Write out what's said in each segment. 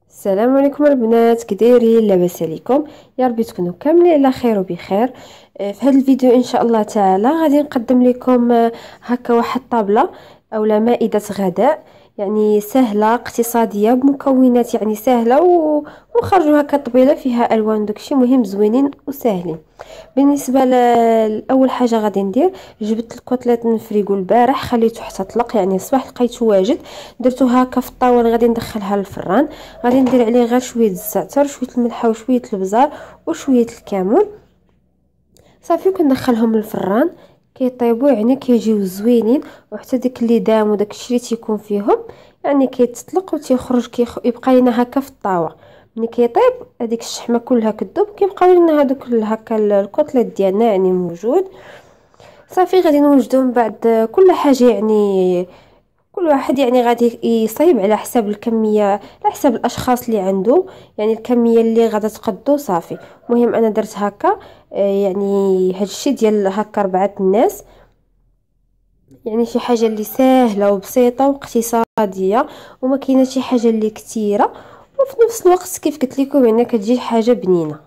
السلام عليكم البنات، كدايرين؟ لاباس عليكم؟ يا ربي تكونوا كاملين على خير وبخير. في هذا الفيديو ان شاء الله تعالى غادي نقدم لكم هكا واحد الطابله اولا مائده غداء، يعني سهله اقتصاديه بمكونات يعني سهله ونخرجوا هكا طبيله فيها الوان داكشي مهم زوينين وسهلين. بالنسبه لاول حاجه غادي ندير، جبت الكوتلات من فريكو البارح، خليته حتى طلق يعني الصباح لقيته واجد، درتو هكا في الطاوله غادي ندخلها للفران. غادي ندير عليه غير شويه الزعتر، شويه الملح وشويه البزار وشويه الكمون صافي، وكندخلهم للفران كيطيبوا يعني كيجيو زوينين، وحتى ديك اللي دام وداك الشيء اللي تيكون فيهم يعني كيتطلق وتيخرج يبقى لنا هكا في الطاوه. ملي كيطيب هذيك الشحمه كلها كذوب، كيبقاو لنا هذوك هكا الكتلات ديالنا يعني موجود. صافي غادي نوجدو من بعد كل حاجه، يعني كل واحد يعني غادي يصايب على حساب الكميه، على حساب الاشخاص اللي عنده، يعني الكميه اللي غادا تقدو صافي. المهم انا درت هكا، يعني هادشي ديال هكا 4 الناس، يعني شي حاجه اللي سهله وبسيطه واقتصاديه، وما كاينه شي حاجه اللي كثيره، وفي نفس الوقت كيف قلت لكم يعني كتجي حاجه بنينه.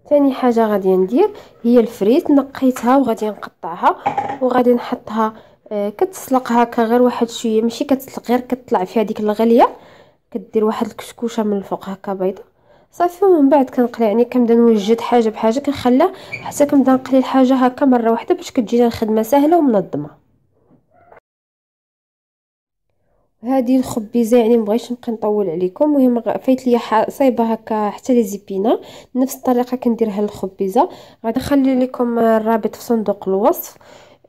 ثاني حاجه غادي ندير هي الفريت، نقيتها وغادي نقطعها وغادي نحطها كتسلق هكا غير واحد شويه، ماشي كتسلق غير كتطلع فيها ديك الغليه، كدير واحد الكشكوشه من الفوق هكا بيضه صافي. ومن بعد كنقلي يعني كنبدا نوجد حاجه بحاجه، كنخليها حتى كنبدا نقلي الحاجه هكا مره واحده باش كتجينا الخدمه سهله ومنظمه. هذه الخبيزه يعني مبغيتش نبقى نطول عليكم، المهم فايت ليا صايبه هكا حتى لي زيبينا نفس الطريقه كنديرها للخبيزه. غادي نخلي لكم الرابط في صندوق الوصف.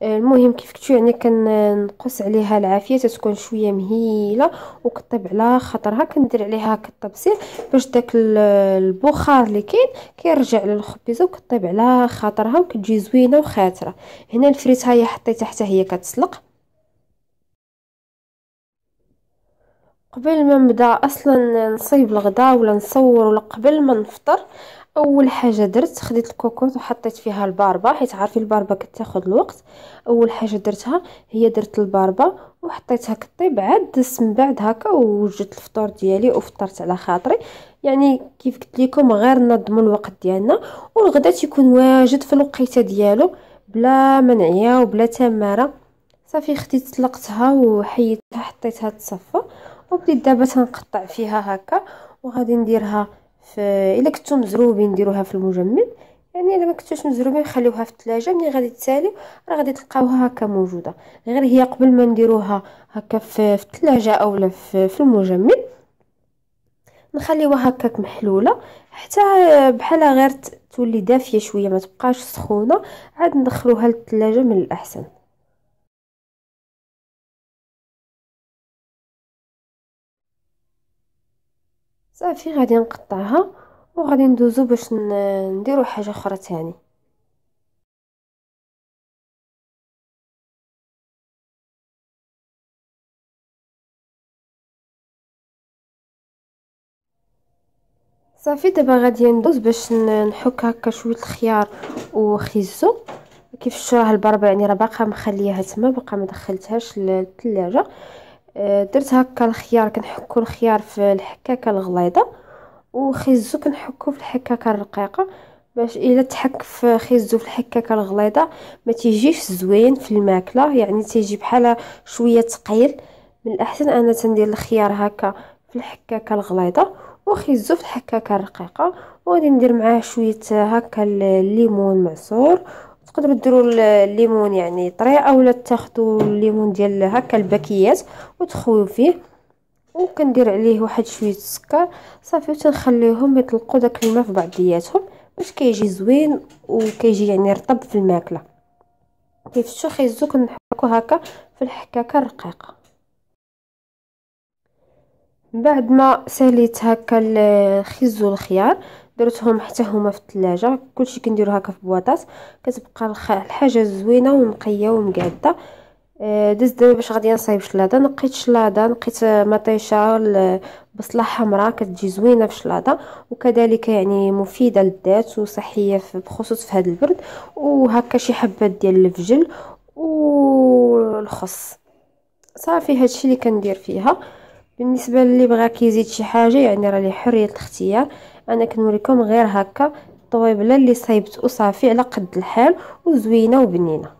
المهم كيف كنتو يعني كنقص عليها العافيه تتكون شويه مهيله وكطيب على خاطرها، كندير عليها هكا التبصير باش داك البخار اللي كاين كيرجع للخبيزه وكطيب على خاطرها وكتجي زوينه وخاتره. هنا الفريت هي حطيتها حتى هي كتسلق. قبل ما نبدا اصلا نصايب الغدا ولا نصور ولا قبل ما نفطر، اول حاجه درت خديت الكوكوط وحطيت فيها الباربه، حيت عارفين الباربه كتاخذ الوقت. اول حاجه درتها هي درت الباربه وحطيتها كطيب، عاد دزت من بعد هكا ووجدت الفطور ديالي وفطرت على خاطري. يعني كيف قلت لكم غير ننظموا الوقت ديالنا والغدا تيكون واجد في الوقيته ديالو بلا ما نعيا وبلا تماره. صافي خديت طلقتها وحيدتها حطيتها تصفى، وبديت دابا تنقطع فيها هكا وغادي نديرها في، الا كنتو مزروبين ديروها في المجمد، يعني الا ما كنتوش مزروبين خليوها في الثلاجه، ملي غادي تسالي راه غادي تلقاوها هكا موجوده. غير هي قبل ما نديروها هكا في الثلاجه اولا في المجمد نخليوها هكاك محلوله حتى بحال غير تولي دافيه شويه ما تبقاش سخونه، عاد ندخلوها للثلاجه من الاحسن. صافي غادي نقطعها وغادي ندوزو باش نديرو حاجه اخرى تاني. صافي دابا غادي ندوز باش نحك هكا شويه الخيار وخيزو. كيف شفتوا راه البربه يعني راه باقا مخليها تما، باقا ما دخلتهاش للثلاجه. درت هكا الخيار، كنحكو الخيار في الحكاكه الغليظه وخيزو كنحكو في الحكاكه الرقيقه، باش الا تحك في خيزو في الحكاكه الغليظه ما تيجيش زوين في الماكله، يعني تيجي بحال شويه ثقيل. من الاحسن انا تندير الخيار هكا في الحكاكه الغليظه وخيزو في الحكاكه الرقيقه، وغادي ندير معاه شويه هكا الليمون معصور. تقدروا ديروا الليمون يعني طري اولا تاخذوا الليمون ديال هكا الباكيات وتخويو فيه، وكندير عليه واحد شويه السكر صافي، وتنخليهم يطلقوا داك الماء في بعضياتهم باش كيجي زوين وكيجي يعني رطب في الماكله. كيف شفتوا خيزو كنحكو هكا في الحكاكه الرقيقه. بعد ما ساليت هكا الخيزو والخيار درتهم حتى هما في الثلاجه، كلشي كنديرو هكا في بواطات كتبقى الحاجه زوينه ونقيه ومقاده. دزت دابا باش غادي نصايب شلاضه. نقيت شلاضه، نقيت مطيشه، بصله حمراء كتجي زوينه في شلاضه، وكذلك يعني مفيده للذات وصحيه بخصوص في هذا البرد. وهكا شي حبات ديال الفجل والخس. صافي هادشي اللي كندير فيها. بالنسبه للي بغى كيزيد شي حاجه يعني راه ليه حريه الاختيار. انا كنوريكم غير هكا الطويبله اللي صايبت وصافي على قد الحال وزوينه وبنينه.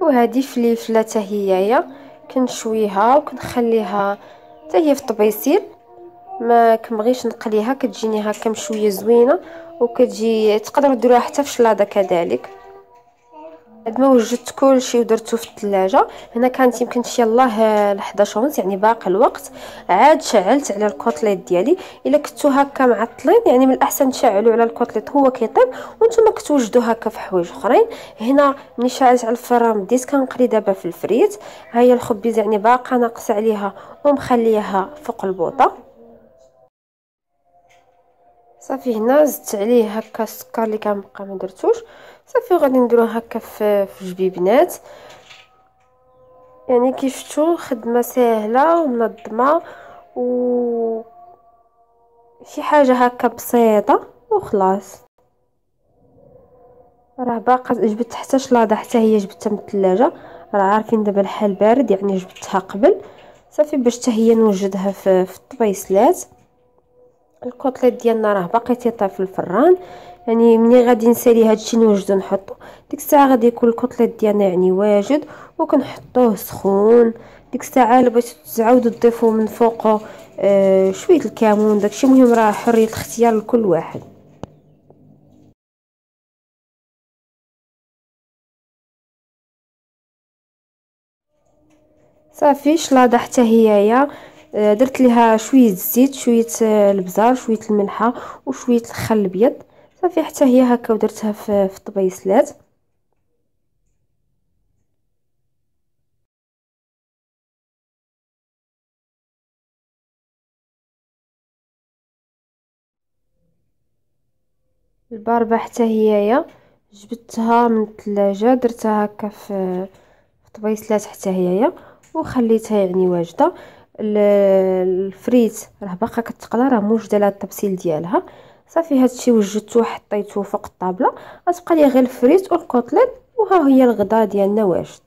وهذه فليفله حتى هيايا كنشويها وكنخليها حتى هي في الطبيسيل. ما كنبغيش نقليها، كتجيني هكا مشويه زوينه، وكتجي تقدروا ديروها حتى في شلاضه كذلك. بعد ما وجدت كلشي ودرتو في الثلاجه، هنا كانت يمكن شي يلاه ل 11 ونص يعني باقي الوقت، عاد شعلت على الكوتليت ديالي. الا كنتو هكا معطلين يعني من الاحسن تشعلوا على الكوتليت هو كيطيب وانتم كتوجدوا هكا في حوايج اخرين. هنا ملي شعلت على الفران بديت كنقلي دابا في الفريت. ها هي الخبيزه يعني باقا ناقصه عليها ومخليها فوق البوطه. صافي هنا زدت عليه هكا السكر اللي كان بقى ما درتوش. صافي غادي نديروه هكا في جبيبنات. يعني كيف شفتوا خدمه سهله ومنظمه و شي حاجه هكا بسيطه وخلاص. راه باقا جبت حتى شلاضه حتى هي جبتها من الثلاجه. راه عارفين دابا الحال بارد يعني جبتها قبل صافي باش حتى هي نوجدها في الطبيسلات. الكوتليت ديالنا راه باقي تيطيب في الفران، يعني ملي غادي نسالي هادشي نوجدو نحطو ديك الساعه غادي يكون الكوتليت ديالنا يعني واجد وكنحطوه سخون. ديك الساعه الا بغيتو تعاودوا تضيفوا من فوقه شويه الكمون داكشي. مهم راه حريه الاختيار لكل واحد. صافي شلاضه حتى هيايا درت ليها شويه الزيت، شويه البزار، شويه الملحه وشويه الخل الابيض. صافي حتى هي هكا ودرتها في الطبيسلات. الباربه حتى هيايا جبتها من الثلاجه درتها هكا في طبيسلات حتى هيايا وخليتها يعني واجده. الفريت راه باقا كتقلى، راه موجده لها التبسيل ديالها. صافي هادشي وجدته حطيته فوق الطابله. غتبقى لي غير الفريت والكوتليت وها هي الغدا ديالنا واجد.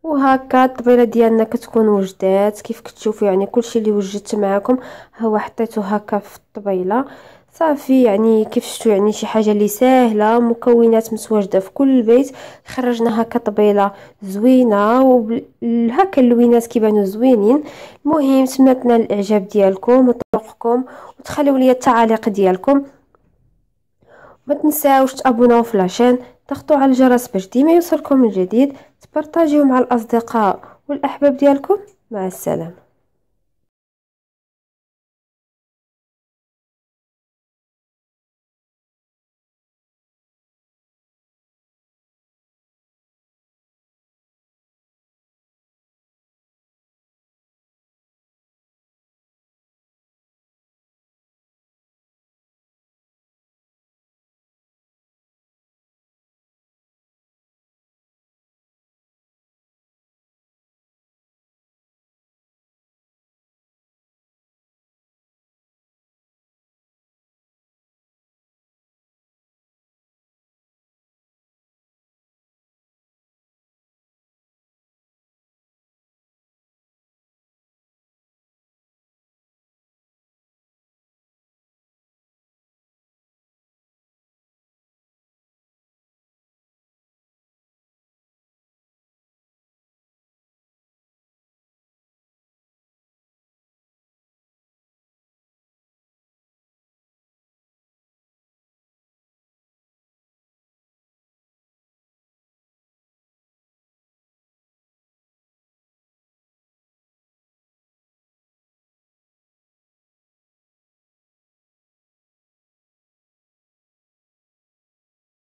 وهكا الطبيله ديالنا كتكون وجدات كيف كتشوفوا. يعني كلشي اللي وجدت معكم هو حطيته هكا في الطبيله. صافي يعني كيف شفتوا يعني شي حاجه اللي ساهله، مكونات متواجده في كل البيت. خرجنا هكا طبيله زوينه وهكا اللوينات كيبانوا زوينين. المهم تمنى الاعجاب ديالكم وذوقكم، وتخليو لي التعاليق ديالكم. ما تنساوش تابوناو في لاشين، تضغطوا على الجرس باش ديما يوصلكم الجديد، تبارطاجيو مع الاصدقاء والاحباب ديالكم. مع السلامه.